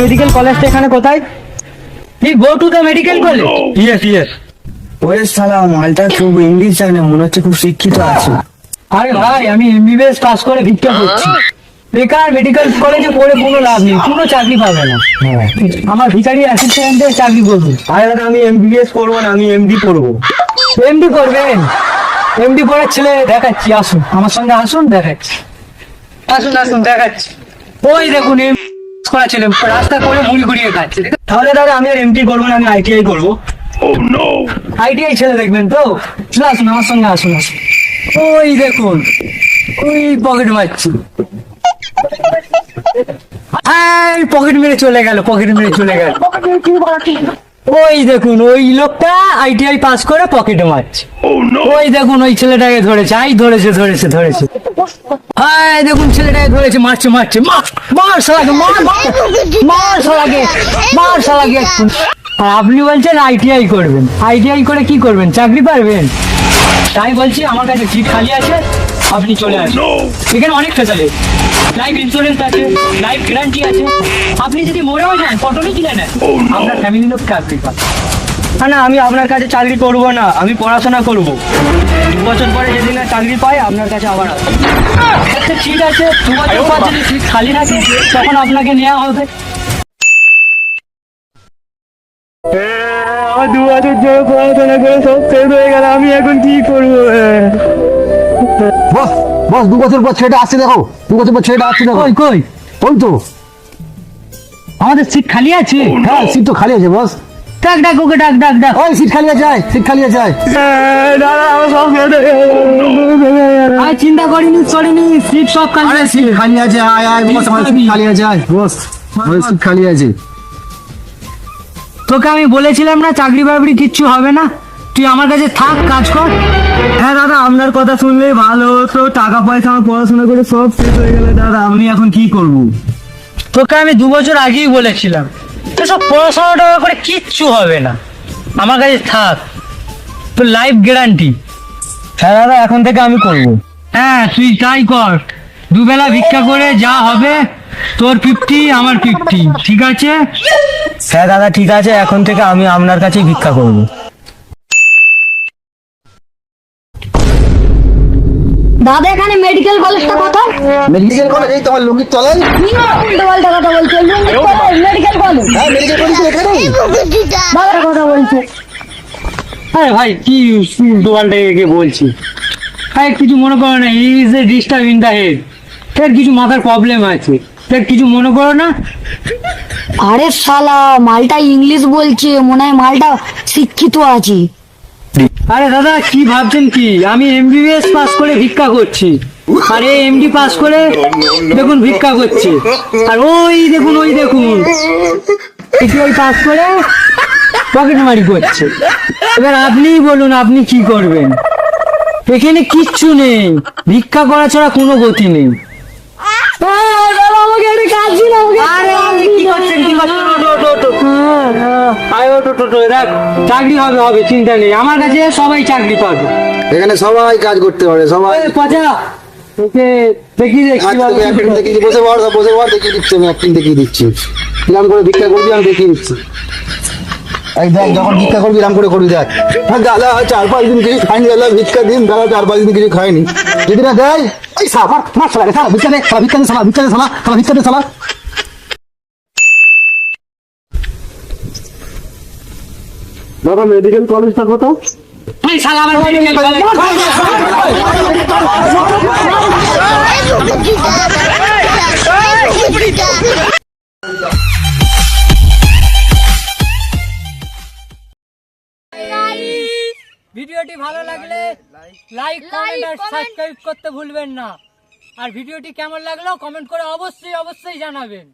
Medical কলেজটা এখানে কোথায়? You go to the medical college? Yes, yes. ওই শালা মালটা খুব ইংলিশ জানে, মনে হচ্ছে খুব শিক্ষিত আছে। আরে ভাই, আমি এমবিবিএস পাস করে ভিক্ষা করছি। বেকার মেডিকেল কলেজে পড়ে কোনো লাভ নেই, কোনো চাকরি পাবে না। আমার ভিখারি অ্যাসিস্ট্যান্টের চাকরি করবো। আরে দাদা আমি এমবিবিএস করবো না, আমি এমডি করবো। এমডি করবেন? এমডি করার ছেলে দেখাচ্ছি, আসুন আমার সঙ্গে আসুন, দেখাচ্ছি। আসুন আসুন দেখাচ্ছি। ওই দেখুন করা ছেলে রাস্তা করে মুড়ি ঘুরিয়ে খাচ্ছে। তাহলে দাদা আমি আর এমডি করবো না, আমি আইটিআই করবো। আইটিআই ছেলে দেখবেন তো? চলে আসুন আমার সঙ্গে, আসুন আসুন। ওই দেখুন, ওই পকেট মারছি। পকেট মেরে চলে গেল, পকেট মেরে চলে গেল। ওই দেখুন ওই লোকটা আইটিআই পাস করে পকেটে মারছে। ওই দেখুন ওই ছেলেটাকে ধরেছে, ধরেছে ধরেছে ধরেছে। দেখুন ছেলেটাকে ধরেছে, মারছে মারছে। মার শালাকে, মার মার শালাকে, মার শালাকে একটু। আর আপনি বলছেন আইটিআই করবেন? আইটিআই করে কি করবেন? চাকরি পারবেন? তাই বলছি আমার কাছে সিট খালি আছে, আপনি চলে আসুন। এখানে অনেক ফেসিলিটি, লাইফ ইন্স্যুরেন্স আছে, লাইফ গ্যারান্টি আছে। আপনি যদি মরেও যান পটলে কিনে নেন, আপনার ফ্যামিলি লোক চাকরি পান। না আমি আপনার কাছে চাকরি করবো না, আমি পড়াশোনা করবো। 2 বছর পরে যেদিন না চাকরি পাই আপনার কাছে আবার আসবো। আচ্ছা ঠিক আছে, 2 বছর পর যদি সিট খালি থাকে তখন আপনাকে নেওয়া হবে। আমার 2 বছর ধরে পড়াশোনা করে সব শেষ হয়ে গেল, আমি এখন কি করবো? বস বস 2 বছর পর ছেলেটা আসছে, দেখো 2 বছর পর ছেলেটা আসছে, দেখো। কই কই? ওই তো, আমাদের সিট খালি আছে। হ্যাঁ সিট তো খালি আছে বস। ডাক ডাক ওকে, ডাক ডাক ডাক। ওই সিট খালি আছে, সিট খালি আছে। দাদা আমার সব শেষ হয়ে গেল। আর চিন্তা করিনি সিট সব খালি আরে আছে। সিট খালি আছে, আয় আয় বস, আমার সিট খালি আছে, আয় বস, আমার সিট খালি আছে। তোকে আমি বলেছিলাম না চাকরি বাকরি কিচ্ছু হবে না, তুই আমার কাছে থাক, কাজ কর। হ্যাঁ দাদা আপনার কথা শুনলে ভালো হতো, টাকা পয়সা আমার পড়াশোনা করে সব শেষ হয়ে গেল দাদা, আমি এখন কি করবো? তোকে আমি 2 বছর আগেই বলেছিলাম সব পড়াশোনা করে কিচ্ছু হবে না, আমার কাছে থাক, তোর লাইফ গ্যারান্টি। হ্যাঁ দাদা এখন থেকে আমি করবো। হ্যাঁ তুই তাই কর, দুবেলা ভিক্ষা করে যা হবে, তোর 50 আমার 50, ঠিক আছে? হ্যাঁ দাদা ঠিক আছে, এখন থেকে আমি আপনার কাছে ভিক্ষা করবো। দাদা এখানে মেডিকেল কলেজটা কোথায়? মেডিকেল কলেজ এই তোমার লুঙ্গির তলায়। উল্টো পাল্টা কথা বলছে। Medical college? হ্যাঁ মেডিকেল কলেজ এখানেই। দাদার কথা বলছে। আরে ভাই কি দোকানটাকে বলছি, কিছু মনে করো না, is a disturb in the head, এর কিছু মাথার প্রবলেম আছে, কিছু মনে করো না। আরে শালা মালটা ইংলিশ বলছে, মনে হয় মালটা শিক্ষিত আছে। আরে দাদা কি ভাবছেন কি, আমি এমবিবিএস পাস করে ভিক্ষা করছি, আর এমডি পাস করে দেখুন ভিক্ষা করছে, আর ওই দেখুন ওই পাস করে পকেট মারি করছে। এবার আপনিই বলুন আপনি কি করবেন? এখানে কিচ্ছু নেই, ভিক্ষা করা ছাড়া কোনো গতি নেই। আমাকে একটা কাজ দিন, দেখ চাকরি হবে চিন্তা নেই, আমার কাছে সবাই চাকরি পাবে, এখানে সবাই কাজ করতে পারে, সবাই। পচা ওকে দেখিয়ে দেখছি, বসে পড় দেখিয়ে দিচ্ছি, আমি অ্যাক্টিং দেখিয়ে দিচ্ছি, কিরাম করে ভিক্ষা করবি আমি দেখিয়ে দিচ্ছি। এই দেখ যখন ভিক্ষা করবি এরকম করে করবি, দেখ। দাদা 4-5 দিন কিছু খাইনি, দাদা ভিক্ষা দিন, দাদা 4-5 দিন কিছু খাইনি, যদি না দেয় এই মার শালা, ভিক্ষা দে শালা, ভিক্ষা দে শালা, ভিক্ষা দে শালা, ভিক্ষা দে শালা। দাদা মেডিকেল কলেজটা কোথাও? এই শালা আমার মেডিকেল কলেজ। ভিডিওটি ভালো লাগলে লাইক কমেন্ট আর সাবস্ক্রাইব করতে ভুলবেন না, আর ভিডিওটি কেমন লাগলো কমেন্ট করে অবশ্যই জানাবেন।